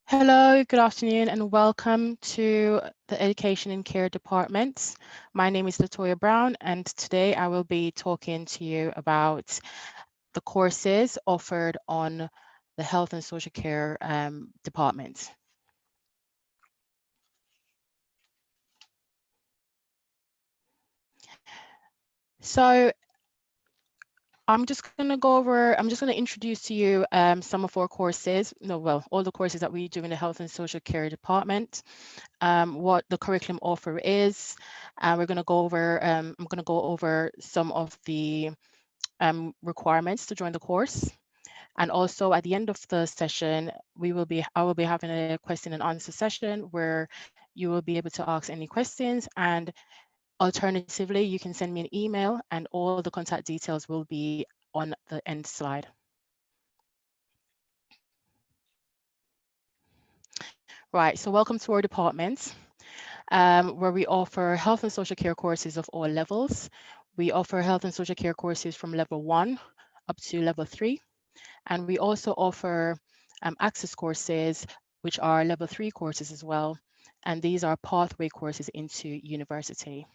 Hello, good afternoon, and welcome to the Education and Care Department. My name is LaToya Brown, and today I will be talking to you about the courses offered on the Health and Social Care Department. So I'm just going to introduce to you some of our courses, all the courses that we do in the Health and Social Care Department, what the curriculum offer is. I'm going to go over some of the requirements to join the course. And also at the end of the session, I will be having a question and answer session where you will be able to ask any questions, and alternatively, you can send me an email and all the contact details will be on the end slide. Right, so welcome to our department, where we offer health and social care courses of all levels. We offer health and social care courses from level 1 up to level 3. And we also offer access courses, which are level 3 courses as well. And these are pathway courses into university.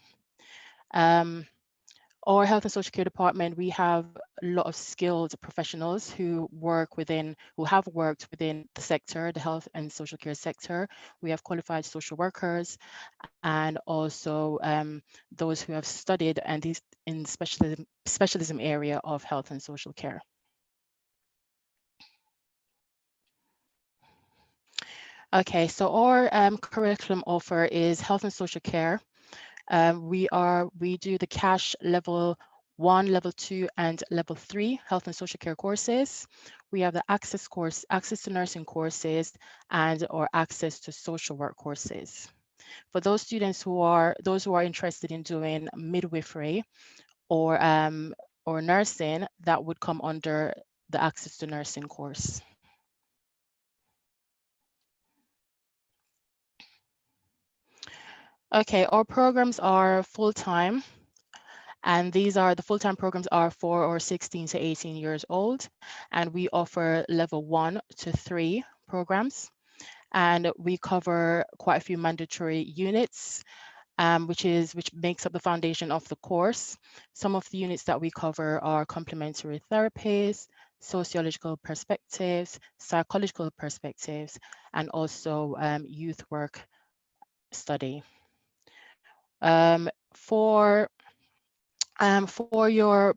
Our health and social care department, we have a lot of skilled professionals who have worked within the sector, the health and social care sector. We have qualified social workers and also those who have studied and these in specialism area of health and social care. Okay, so our curriculum offer is health and social care. We do the cash level 1, level 2, and level 3 health and social care courses. We have the access to nursing courses, and or access to social work courses. For those students who are interested in doing midwifery or nursing, that would come under the access to nursing course. Okay, our programs are full-time, and the full-time programs are for our 16 to 18 years old, and we offer level 1 to 3 programs, and we cover quite a few mandatory units, which makes up the foundation of the course. Some of the units that we cover are complementary therapies, sociological perspectives, psychological perspectives, and also youth work study. For your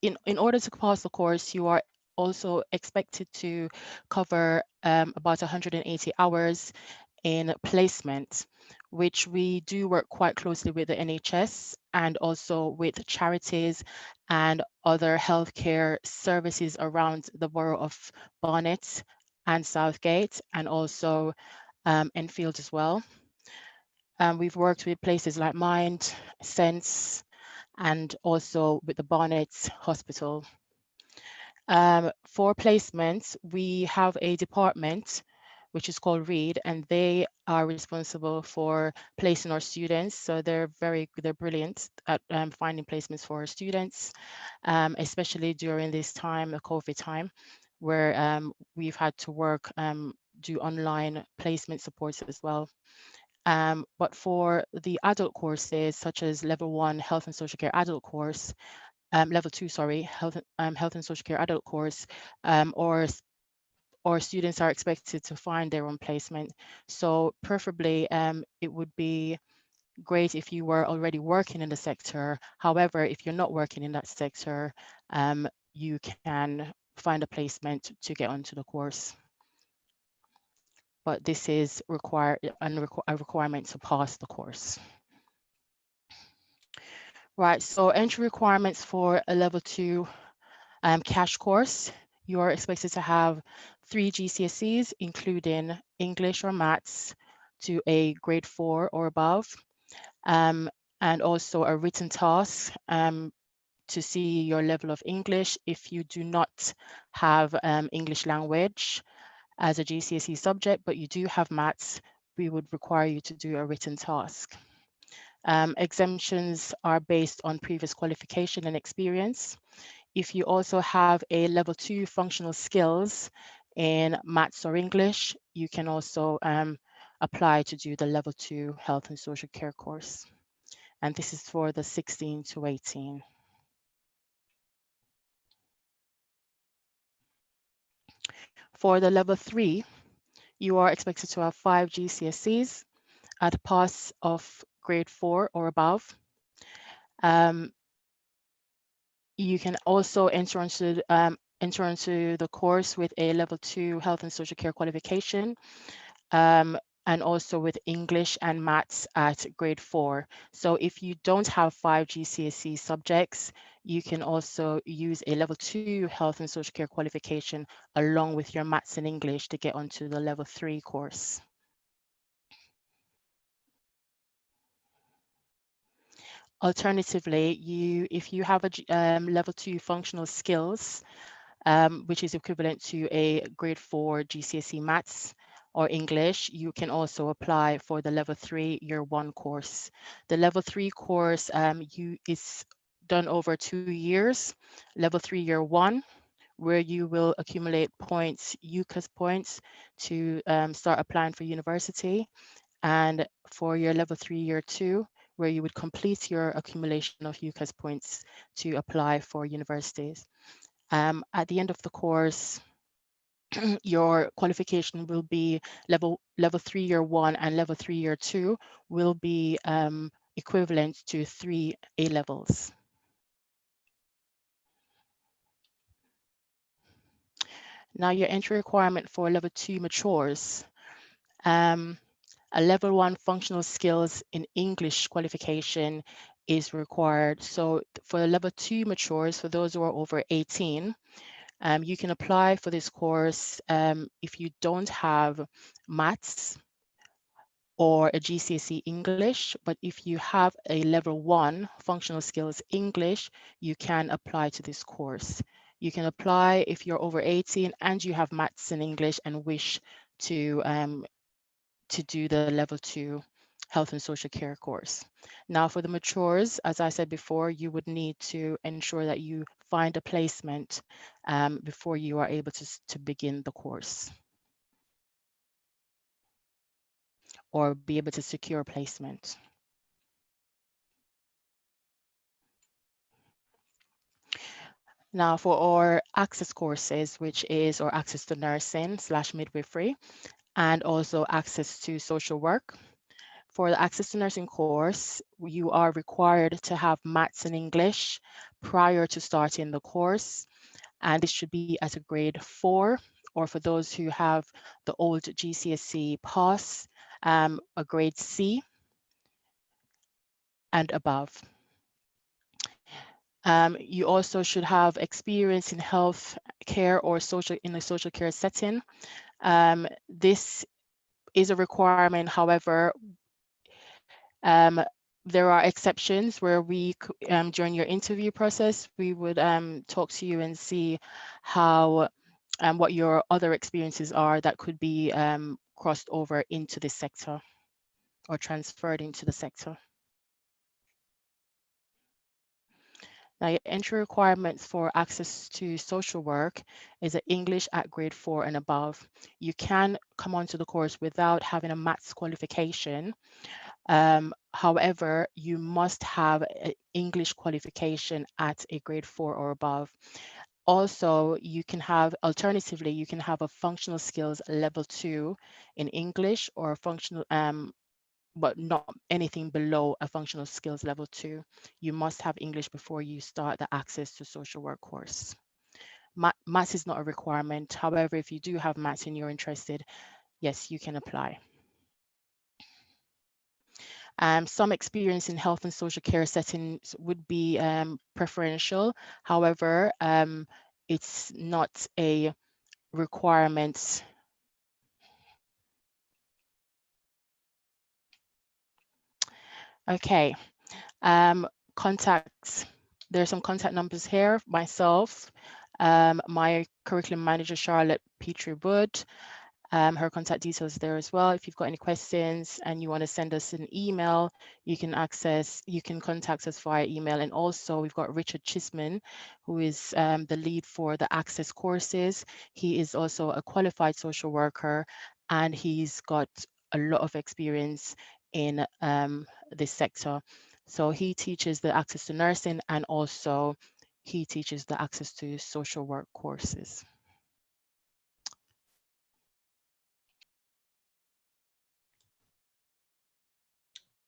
in order to pass the course, you are also expected to cover about 180 hours in placement, which we do work quite closely with the NHS and also with charities and other healthcare services around the borough of Barnet and Southgate, and also Enfield as well. We've worked with places like Mind, Sense, and also with the Barnet Hospital. For placements, we have a department which is called READ, and they are responsible for placing our students. So they're brilliant at finding placements for our students, especially during this time, the COVID time, where we've had to do online placement supports as well. But for the adult courses, such as level 1 health and social care adult course, level 2, sorry, health and social care adult course, or students are expected to find their own placement. So preferably, it would be great if you were already working in the sector. However, if you're not working in that sector, you can find a placement to get onto the course. But this is a requirement to pass the course. Right, so entry requirements for a level 2 cash course. You are expected to have 3 GCSEs, including English or Maths to a grade 4 or above, and also a written task to see your level of English. If you do not have English language as a GCSE subject, but you do have Maths, we would require you to do a written task. Exemptions are based on previous qualification and experience. If you also have a level 2 functional skills in Maths or English, you can also apply to do the level 2 health and social care course. And this is for the 16 to 18. For the level 3, you are expected to have 5 GCSEs at a pass of grade 4 or above. You can also enter into the course with a level 2 health and social care qualification, and also with English and maths at grade 4. So if you don't have 5 GCSE subjects, you can also use a level 2 health and social care qualification along with your maths and English to get onto the level 3 course. Alternatively, if you have a level 2 functional skills, which is equivalent to a grade 4 GCSE maths or English, you can also apply for the level 3 year 1 course. The level 3 course is done over 2 years. Level 3 year 1, where you will accumulate points, UCAS points, to start applying for university. And for your level 3 year 2, where you would complete your accumulation of UCAS points to apply for universities. At the end of the course, your qualification will be level 3 year 1 and level 3 year 2 will be equivalent to 3 A levels. Now your entry requirement for level 2 matures. A level 1 functional skills in English qualification is required. So for level 2 matures, for those who are over 18, you can apply for this course if you don't have maths or a GCSE English, but if you have a level 1 functional skills English, you can apply to this course. You can apply if you're over 18 and you have maths and English and wish to do the level 2 health and social care course. Now for the matures, as I said before, you would need to ensure that you find a placement before you are able to begin the course or be able to secure placement. Now for our access courses, which is our access to nursing / midwifery, and also access to social work. For the access to nursing course, you are required to have maths and English prior to starting the course. And this should be at a grade 4, or for those who have the old GCSE pass, a grade C and above. You also should have experience in health care or in a social care setting. This is a requirement. However, there are exceptions where during your interview process, we would talk to you and see how what your other experiences are that could be crossed over into this sector or transferred into the sector. Now, your entry requirements for access to social work is an English at grade 4 and above. You can come onto the course without having a maths qualification. However, you must have an English qualification at a grade 4 or above. Also, alternatively, you can have a functional skills level 2 in English or functional, but not anything below a functional skills level 2. You must have English before you start the access to social work course. Maths is not a requirement. However, if you do have maths and you're interested, yes, you can apply. Some experience in health and social care settings would be preferential. However, it's not a requirement. Okay, contacts. There's some contact numbers here. Myself, my curriculum manager, Charlotte Petrie Wood. Her contact details there as well. If you've got any questions and you want to send us an email, you can contact us via email. And also we've got Richard Chisman, who is the lead for the access courses. He is also a qualified social worker and he's got a lot of experience in this sector. So he teaches the access to nursing, and also he teaches the access to social work courses.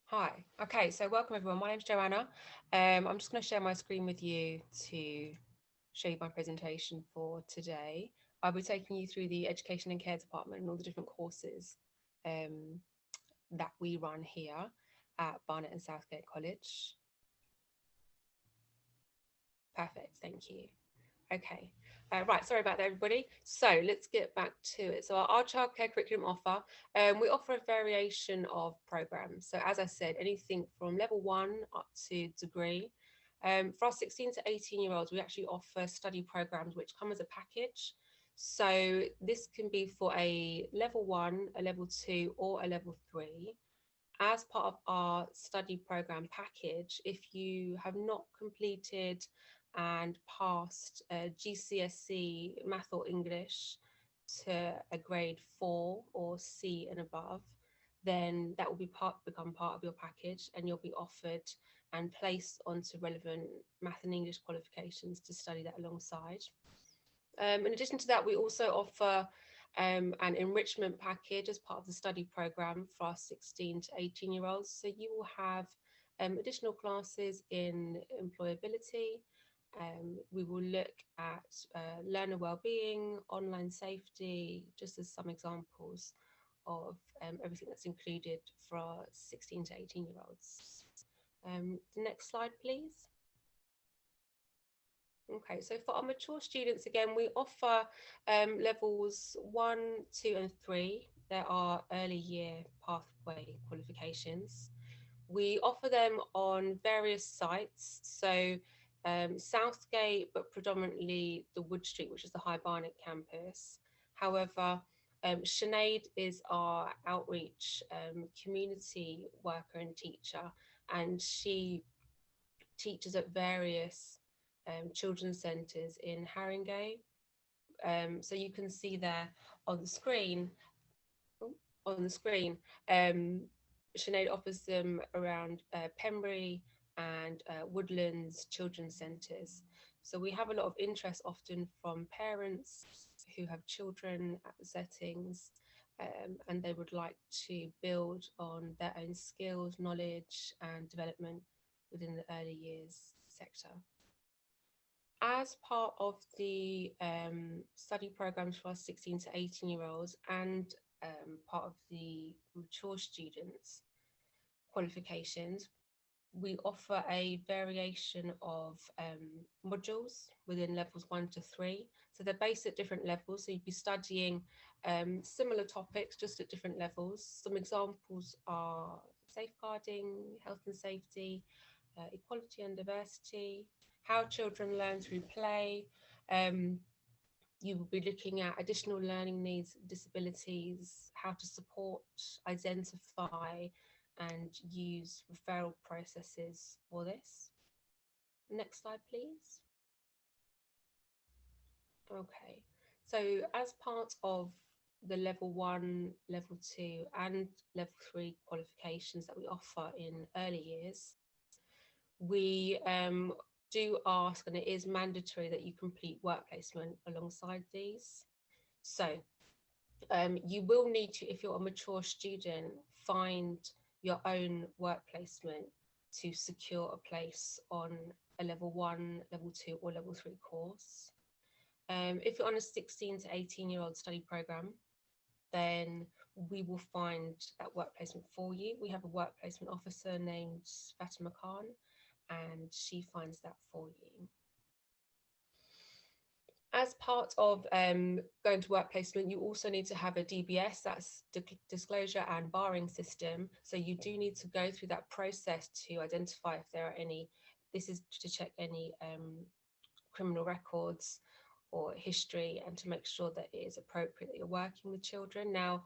Hi. Okay, so welcome everyone. My name's Joanna. I'm just going to share my screen with you to show you my presentation for today. I'll be taking you through the Education and Care Department and all the different courses that we run here at Barnet and Southgate College. Perfect, thank you. Okay, right, sorry about that, everybody. So let's get back to it. So our childcare curriculum offer, we offer a variation of programs. So as I said, anything from level 1 up to degree. For our 16 to 18-year-olds, we actually offer study programs which come as a package. So this can be for a level 1, a level 2, or a level 3. As part of our study program package, if you have not completed and passed GCSE math or English to a grade 4 or C and above, then that will become part of your package, and you'll be offered and placed onto relevant math and English qualifications to study that alongside. In addition to that, we also offer an enrichment package as part of the study program for our 16 to 18-year-olds. So you will have additional classes in employability. We will look at learner wellbeing, online safety, just as some examples of everything that's included for our 16 to 18-year-olds. The next slide, please. Okay, so for our mature students, again, we offer levels 1, 2, and 3. There are early year pathway qualifications. We offer them on various sites. So Southgate, but predominantly the Wood Street, which is the High Barnet campus. However, Sinead is our outreach community worker and teacher, and she teaches at various children's centres in Haringey. So you can see there on the screen, oh, on the screen, Sinead offers them around Pembury and Woodlands children's centres. So we have a lot of interest often from parents who have children at the settings, and they would like to build on their own skills, knowledge and development within the early years sector. As part of the study programs for our 16 to 18-year-olds and part of the mature students qualifications, we offer a variation of modules within levels 1 to 3. So they're based at different levels. So you'd be studying similar topics just at different levels. Some examples are safeguarding, health and safety, equality and diversity, how children learn through play. You will be looking at additional learning needs, disabilities, how to support, identify, and use referral processes for this. Next slide, please. Okay, so as part of the level 1, level 2, and level 3 qualifications that we offer in early years, we do ask, and it is mandatory, that you complete work placement alongside these. So you will need to, if you're a mature student, find your own work placement to secure a place on a level 1, level 2, or level 3 course. If you're on a 16 to 18-year-old study program, then we will find that work placement for you. We have a work placement officer named Fatima Khan, and she finds that for you. As part of going to work placement, you also need to have a DBS, that's disclosure and barring system. So you do need to go through that process to identify if there are any, this is to check any criminal records or history, and to make sure that it is appropriate that you're working with children. Now,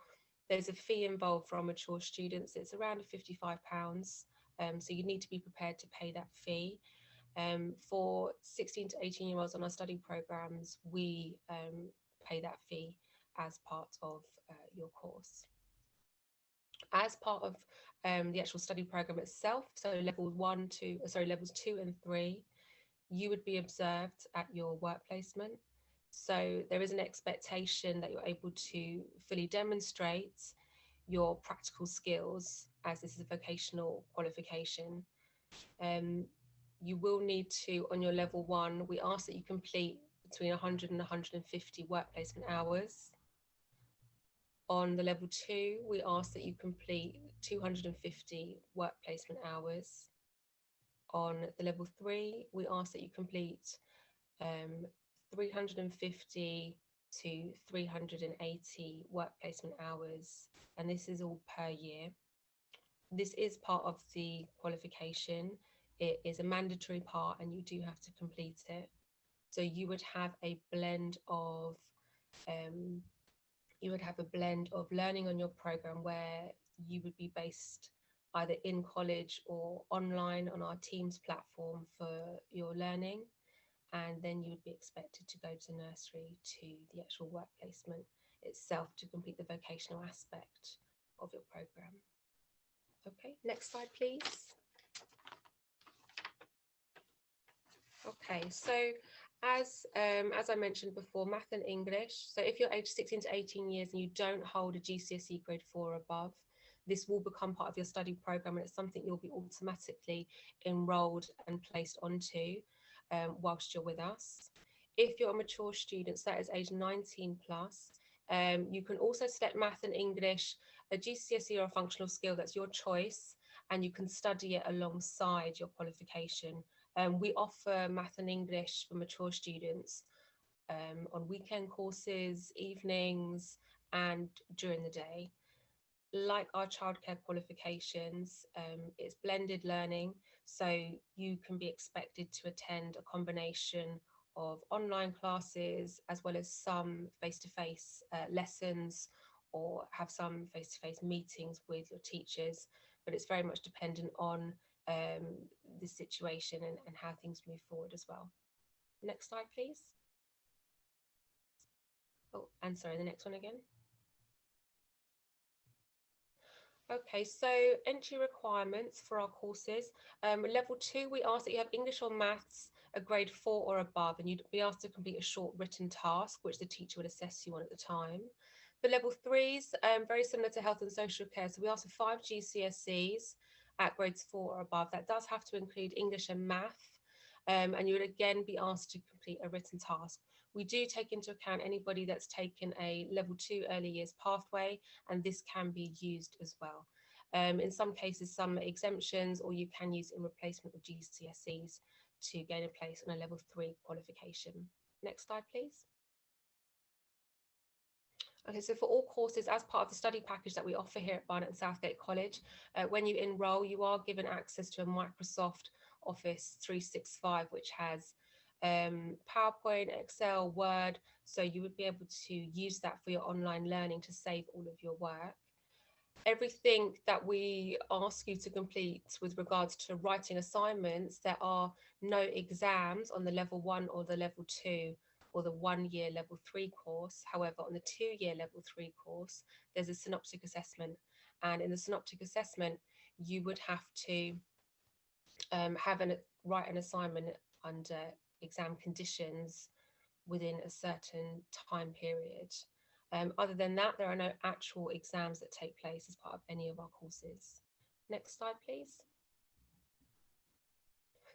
there's a fee involved for our mature students. It's around £55. So you need to be prepared to pay that fee. For 16 to 18-year-olds on our study programs, we pay that fee as part of your course. As part of the actual study program itself, so levels 2 and 3, you would be observed at your work placement. So there is an expectation that you're able to fully demonstrate your practical skills, as this is a vocational qualification. Um, you will need to, on your level 1, we ask that you complete between 100 and 150 work placement hours. On the level 2, we ask that you complete 250 work placement hours. On the level 3, we ask that you complete 350 to 380 work placement hours, and this is all per year. This is part of the qualification. It is a mandatory part and you do have to complete it. So you would have a blend of learning on your program, where you would be based either in college or online on our Teams platform for your learning, and then you would be expected to go to nursery to the actual work placement itself to complete the vocational aspect of your program. Okay, next slide, please. Okay, so as I mentioned before, math and English. So if you're aged 16 to 18 years and you don't hold a GCSE grade 4 or above, this will become part of your study program, and it's something you'll be automatically enrolled and placed onto whilst you're with us. If you're a mature student, so that is age 19 plus, you can also select math and English, a GCSE or a functional skill, that's your choice, and you can study it alongside your qualification. We offer math and English for mature students on weekend courses, evenings, and during the day. Like our childcare qualifications, it's blended learning, so you can be expected to attend a combination of online classes as well as some face-to-face lessons, or have some face-to-face meetings with your teachers, but it's very much dependent on the situation and how things move forward as well. Next slide, please. Oh, and sorry, the next one again. Okay, so entry requirements for our courses. Level 2, we ask that you have English or Maths, a grade 4 or above, and you'd be asked to complete a short written task, which the teacher would assess you on at the time. For level 3s, very similar to health and social care, so we ask for 5 GCSEs at grades 4 or above. That does have to include English and Math, and you would again be asked to complete a written task. We do take into account anybody that's taken a level 2 early years pathway, and this can be used as well. In some cases, some exemptions, or you can use in replacement of GCSEs to gain a place on a level 3 qualification. Next slide, please. Okay, so for all courses, as part of the study package that we offer here at Barnet and Southgate College, when you enrol, you are given access to a Microsoft Office 365, which has PowerPoint, Excel, Word, so you would be able to use that for your online learning to save all of your work. Everything that we ask you to complete with regards to writing assignments, there are no exams on the level 1 or the level 2 or the 1-year level 3 course. However, on the 2-year level 3 course, there's a synoptic assessment, and in the synoptic assessment, you would have to write an assignment under exam conditions within a certain time period. Other than that, there are no actual exams that take place as part of any of our courses. Next slide, please.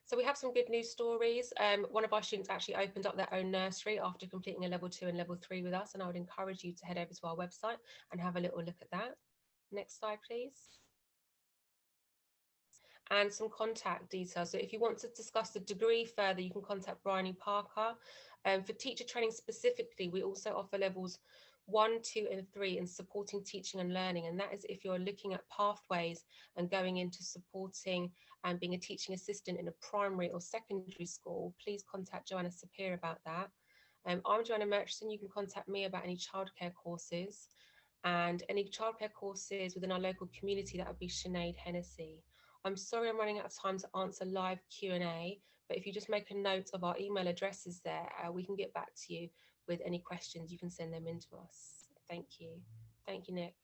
So we have some good news stories. One of our students actually opened up their own nursery after completing a level 2 and level 3 with us, and I would encourage you to head over to our website and have a little look at that. Next slide, please. And some contact details. So if you want to discuss the degree further, you can contact Bryony Parker. For teacher training specifically, we also offer levels 1, 2, and 3 in supporting teaching and learning. And that is if you're looking at pathways and going into supporting and being a teaching assistant in a primary or secondary school, please contact Joanna Sapir about that. I'm Joanna Murchison. You can contact me about any childcare courses, and any childcare courses within our local community, that would be Sinead Hennessy. I'm sorry I'm running out of time to answer live Q&A, but if you just make a note of our email addresses there, we can get back to you with any questions. You can send them in to us. Thank you. Thank you, Nick.